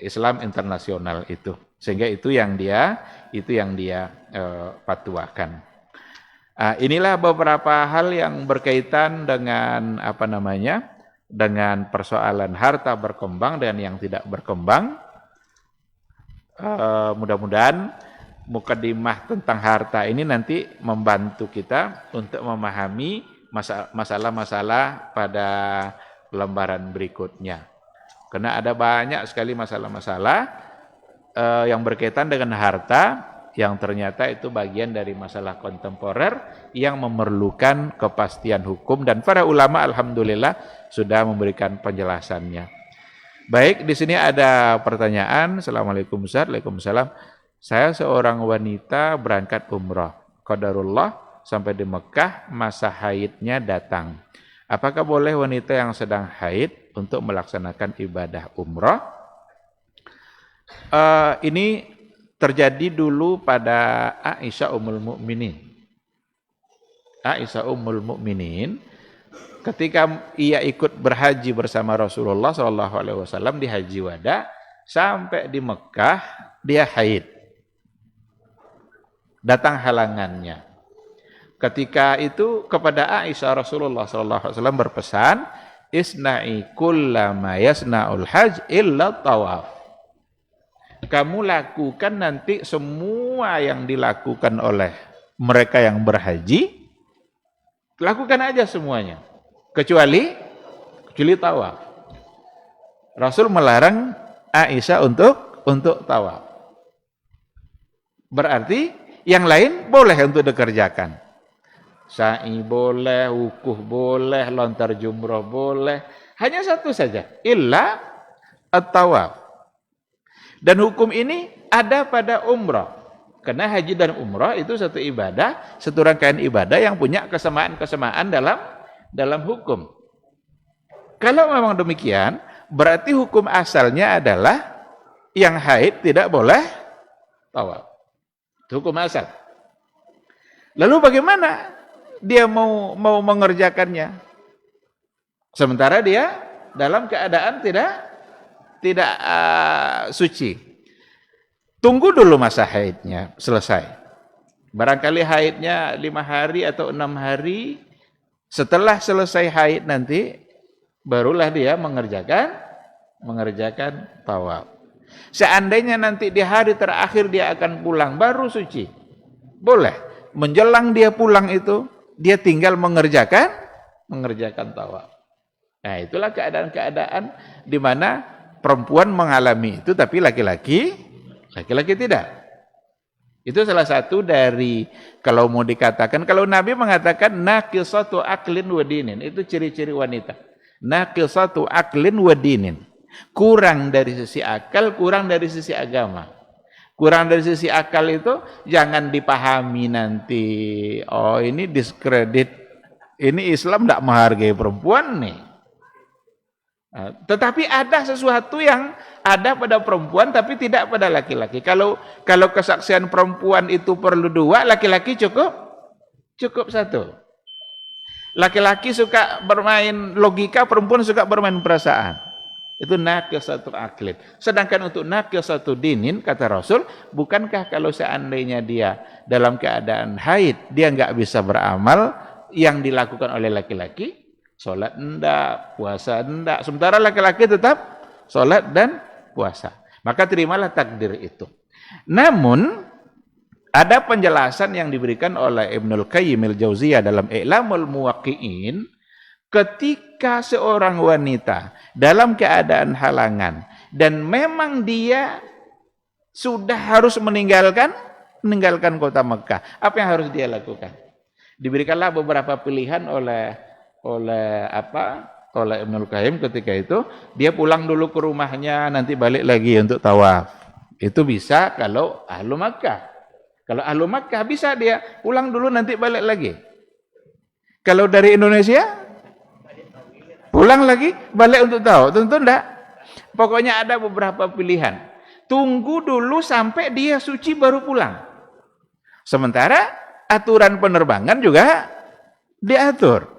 Islam Internasional itu. Sehingga itu yang dia fatwakan. Inilah beberapa hal yang berkaitan dengan dengan persoalan harta berkembang dan yang tidak berkembang. Mudah-mudahan mukadimah tentang harta ini nanti membantu kita untuk memahami masalah-masalah pada lembaran berikutnya. Karena ada banyak sekali masalah-masalah yang berkaitan dengan harta yang ternyata itu bagian dari masalah kontemporer yang memerlukan kepastian hukum, dan para ulama alhamdulillah sudah memberikan penjelasannya. Baik, di sini ada pertanyaan. Assalamualaikum Ustaz. Waalaikumsalam. Saya seorang wanita berangkat umrah. Qadarullah sampai di Mekah, masa haidnya datang. Apakah boleh wanita yang sedang haid untuk melaksanakan ibadah umrah? Ini terjadi dulu pada Aisyah Ummul Mukminin. Aisyah Ummul Mukminin ketika ia ikut berhaji bersama Rasulullah SAW di Haji Wada, sampai di Mekah dia haid. Datang halangannya. Ketika itu kepada Aisyah Rasulullah SAW berpesan, isna'i kullama yasna'ul hajj illa tawaf. Kamu lakukan nanti semua yang dilakukan oleh mereka yang berhaji, lakukan aja semuanya, kecuali tawaf. Rasul melarang Aisyah untuk tawaf. Berarti yang lain boleh untuk dikerjakan. Sa'i boleh, wukuf boleh, lontar jumroh boleh. Hanya satu saja, illa at-tawaf. Dan hukum ini ada pada umrah. Karena haji dan umrah itu satu ibadah, satu rangkaian ibadah yang punya kesamaan-kesamaan dalam hukum. Kalau memang demikian, berarti hukum asalnya adalah yang haid tidak boleh tawaf. Itu hukum asal. Lalu bagaimana dia mau mengerjakannya? Sementara dia dalam keadaan tidak suci. Tunggu dulu masa haidnya selesai. Barangkali haidnya 5 hari atau 6 hari. Setelah selesai haid nanti, barulah dia mengerjakan tawaf. Seandainya nanti di hari terakhir dia akan pulang, baru suci. Boleh. Menjelang dia pulang itu, dia tinggal mengerjakan tawaf. Nah, itulah keadaan-keadaan di mana perempuan mengalami itu, tapi laki-laki tidak. Itu salah satu dari, kalau mau dikatakan, kalau Nabi mengatakan naqisatu aqlin wa dinin, itu ciri-ciri wanita. Naqisatu aqlin wa dinin. Kurang dari sisi akal, kurang dari sisi agama. Kurang dari sisi akal itu jangan dipahami nanti, oh ini diskredit, ini Islam tidak menghargai perempuan nih. Tetapi ada sesuatu yang ada pada perempuan tapi tidak pada laki-laki. Kalau kesaksian perempuan itu perlu 2, laki-laki cukup 1. Laki-laki suka bermain logika, perempuan suka bermain perasaan. Itu naqisatu aqlin. Sedangkan untuk naqisatu dinin, kata Rasul, bukankah kalau seandainya dia dalam keadaan haid, dia nggak bisa beramal yang dilakukan oleh laki-laki? Sholat enggak, puasa enggak. Sementara laki-laki tetap sholat dan puasa. Maka terimalah takdir itu. Namun, ada penjelasan yang diberikan oleh Ibnul Qayyim al-Jauziyah dalam I'lamul Muwaqqi'in, ketika seorang wanita dalam keadaan halangan, dan memang dia sudah harus meninggalkan kota Mekah, apa yang harus dia lakukan? Diberikanlah beberapa pilihan oleh Ibnul Qayyim ketika itu. Dia pulang dulu ke rumahnya, nanti balik lagi untuk tawaf. Itu bisa kalau ahlu Makkah. Kalau ahlu Makkah bisa dia pulang dulu nanti balik lagi. Kalau dari Indonesia pulang lagi balik untuk tawaf, tentu enggak. Pokoknya ada beberapa pilihan. Tunggu dulu sampai dia suci baru pulang. Sementara aturan penerbangan juga diatur.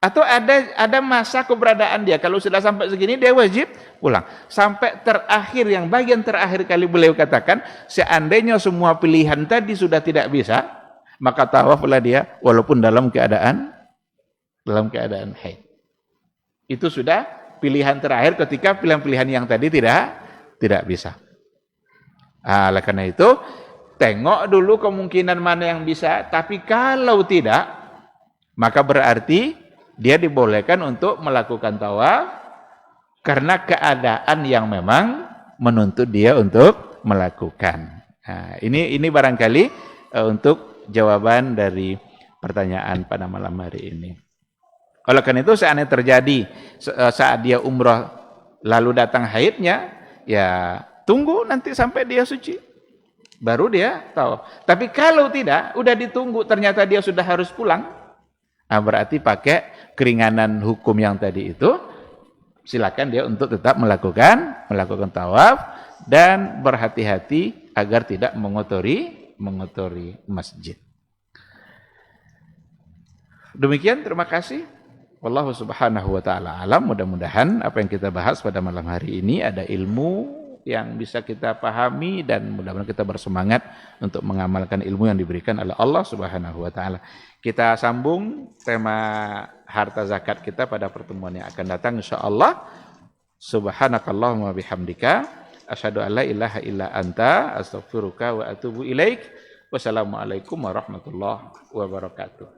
Atau ada masa keberadaan dia. Kalau sudah sampai segini, dia wajib pulang. Sampai terakhir, yang bagian terakhir kali beliau katakan, seandainya semua pilihan tadi sudah tidak bisa, maka tawaflah dia walaupun dalam keadaan haid. Itu sudah pilihan terakhir ketika pilihan-pilihan yang tadi tidak bisa. Oleh karena itu, tengok dulu kemungkinan mana yang bisa, tapi kalau tidak, maka berarti dia dibolehkan untuk melakukan tawaf karena keadaan yang memang menuntut dia untuk melakukan. Nah, ini barangkali untuk jawaban dari pertanyaan pada malam hari ini. Oleh karena itu, seandainya terjadi saat dia umrah lalu datang haidnya, ya tunggu nanti sampai dia suci, baru dia tawaf. Tapi kalau tidak, udah ditunggu ternyata dia sudah harus pulang, berarti pakai keringanan hukum yang tadi itu, silakan dia untuk tetap melakukan tawaf dan berhati-hati agar tidak mengotori masjid. Demikian, terima kasih. Wallahu subhanahu wa ta'ala alam. Mudah-mudahan apa yang kita bahas pada malam hari ini ada ilmu yang bisa kita pahami, dan mudah-mudahan kita bersemangat untuk mengamalkan ilmu yang diberikan oleh Allah subhanahu wa ta'ala. Kita sambung tema harta zakat kita pada pertemuan yang akan datang insyaallah. Subhanakallahumma bihamdika asyhadu an la ilaha illa anta astaghfiruka wa atubu ilaik. Wassalamualaikum warahmatullahi wabarakatuh.